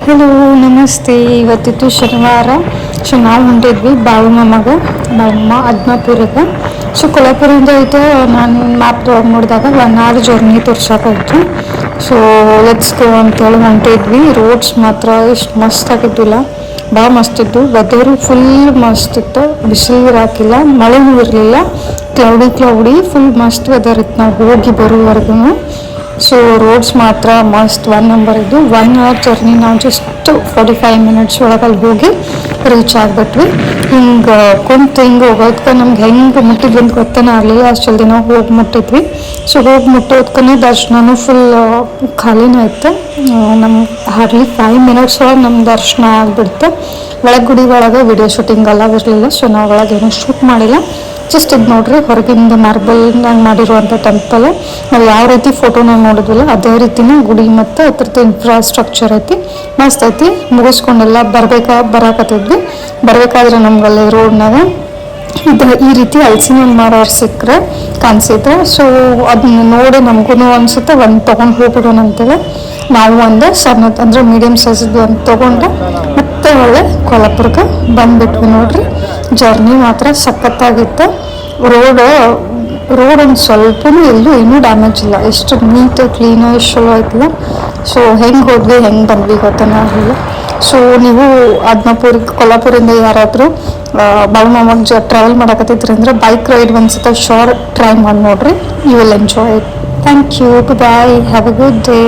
Hello ನಮಸ್ತೆ. ಇವತ್ತಿತ್ತು ಶನಿವಾರ. So ನಾವು ಹೊಂಟಿದ್ವಿ ಬಾಳಮ್ಮ ಆದ್ಮಾಪುರಕ್ಕೆ. ಸೊ ಕೊಲ್ಹಾಪುರದಿಂದ ಐತೆ ನಾನು ಮ್ಯಾಪ್ ನೋಡಿದಾಗ 1 hour ಜರ್ನಿ ತೋರ್ಸೋಕ್ಕಾಯ್ತು. ಸೊ ಲೆಟ್ಸ್ ಗೋ ಅಂತೇಳಿ ಹೊಂಟಿದ್ವಿ. ರೋಡ್ಸ್ ಮಾತ್ರ ಎಷ್ಟು ಮಸ್ತ್ ಆಗಿದ್ದಿಲ್ಲ, ಭಾಳ ಮಸ್ತ್ ಇತ್ತು. ವೆದರು ಫುಲ್ ಮಸ್ತ್ ಇತ್ತು, ಬಿಸಿಲು ಇರಾಕಿಲ್ಲ, ಮಳೆನೂ ಇರಲಿಲ್ಲ, ಕ್ಲೌಡಿ ಫುಲ್ ಮಸ್ತ್ ವೆದರ್ ಇತ್ತು ನಾವು ಹೋಗಿ ಬರೋವರೆಗೂ. ಸೊ ರೋಡ್ಸ್ ಮಾತ್ರ ಮಸ್ತ್ 1 ನಂಬರ್ ಇದ್ದು. 1 hour ಜರ್ನಿ ನಾವು ಜಸ್ಟ್ 45 minutes ಒಳಗಲ್ಲಿ ಹೋಗಿ ರೀಚ್ ಆಗಿಬಿಟ್ವಿ. ಹಿಂಗೆ ಹೋಗೋದಕ್ಕೆ ನಮ್ಗೆ ಹೆಂಗೆ ಮುಟ್ಟಿದ್ವಿ ಅಂತ ಗೊತ್ತೇನೆ ಆಗಲಿಲ್ಲ. ಅಷ್ಟು ಜಲ್ದಿ ನಾವು ಹೋಗಿ ಮುಟ್ಟಿದ್ವಿ. ಸೊ ಹೋಗಿ ಮುಟ್ಟೋದಕ್ಕೇ ದರ್ಶನನೂ ಫುಲ್ ಖಾಲಿನೇ ಇತ್ತು. ನಮ್ಗೆ ಹಾರ್ಡ್ಲಿ 5 minutes ಒಳಗೆ ನಮ್ಮ ದರ್ಶನ ಆಗಿಬಿಡ್ತು. ಗುಡಿ ಒಳಗೆ ವಿಡಿಯೋ ಶೂಟಿಂಗ್ ಎಲ್ಲ ಇರಲಿಲ್ಲ. ಸೊ ನಾವು ಒಳಗೇನೂ ಶೂಟ್ ಮಾಡಿಲ್ಲ. ಜಸ್ಟ್ ಇದು ನೋಡ್ರಿ, ಹೊರಗಿಂದ ಮಾರ್ಬಲ್ನಾಗ ಮಾಡಿರುವಂಥ ಟೆಂಪಲ್. ನಾವು ಯಾವ ರೀತಿ ಫೋಟೋನಾಗ ನೋಡಿದ್ವಲ್ಲ ಅದೇ ರೀತಿನೇ ಗುಡಿ ಮತ್ತು ಅದ್ರದ್ದು ಇನ್ಫ್ರಾಸ್ಟ್ರಕ್ಚರ್ ಐತಿ, ಮಸ್ತ್ ಐತಿ. ಮುಗಿಸ್ಕೊಂಡೆಲ್ಲ ಬರಾಕತ್ತಿದ್ವಿ. ಬರಬೇಕಾದ್ರೆ ನಮ್ಗಲ್ಲಿ ರೋಡ್ನಾಗ ಈ ರೀತಿ ಹಲಸಿನ ಹಣ್ಣು ಮಾರೋರು ಸಿಕ್ಕರೆ ಕಾಣಿಸಿದ್ರು. ಸೊ ಅದನ್ನ ನೋಡಿ ನಮಗೂ ಅನಿಸುತ್ತೆ ಒಂದು ತೊಗೊಂಡು ಹೋಗ್ಬಿಡೋಣ ಅಂತೇಳಿ ನಾವು ಒಂದು ಸಣ್ಣದು ಅಂದರೆ ಮೀಡಿಯಮ್ ಸೈಜದ್ದು ಒಂದು ತೊಗೊಂಡು ಮತ್ತೆ ಒಳ್ಳೆ ಕೊಲ್ಹಾಪುರಕ್ಕೆ ಬಂದುಬಿಟ್ವಿ. ನೋಡ್ರಿ, ಜರ್ನಿ ಮಾತ್ರ ಸಖತ್ತಾಗಿತ್ತು. ರೋಡ್ ಒಂದು ಸ್ವಲ್ಪನೂ ಎಲ್ಲೂ ಏನೂ ಡ್ಯಾಮೇಜ್ ಇಲ್ಲ, ಎಷ್ಟು ನೀಟ್ ಕ್ಲೀನು ಎಷ್ಟು ಚಲೋ ಆಯ್ತಲ್ಲ. ಸೊ ಹೆಂಗೆ ಹೋದ್ವಿ ಹೆಂಗೆ ಬಂದ್ವಿ ಗೊತ್ತನೇ ಆಗಲಿಲ್ಲ. ಸೊ ನೀವು ಕೊಲ್ಹಾಪುರಿಂದ ಯಾರಾದರೂ ಬಾಳಮ್ಮಗೆ ಟ್ರಾವೆಲ್ ಮಾಡಕತ್ತಿದ್ರಿ ಅಂದರೆ ಬೈಕ್ ರೈಡ್ ಒಂದ್ಸತ ಶೋರ್ ಟ್ರೈ ಮಾಡಿ ನೋಡ್ರಿ, you will enjoy it. Thank you, bye, have a good day.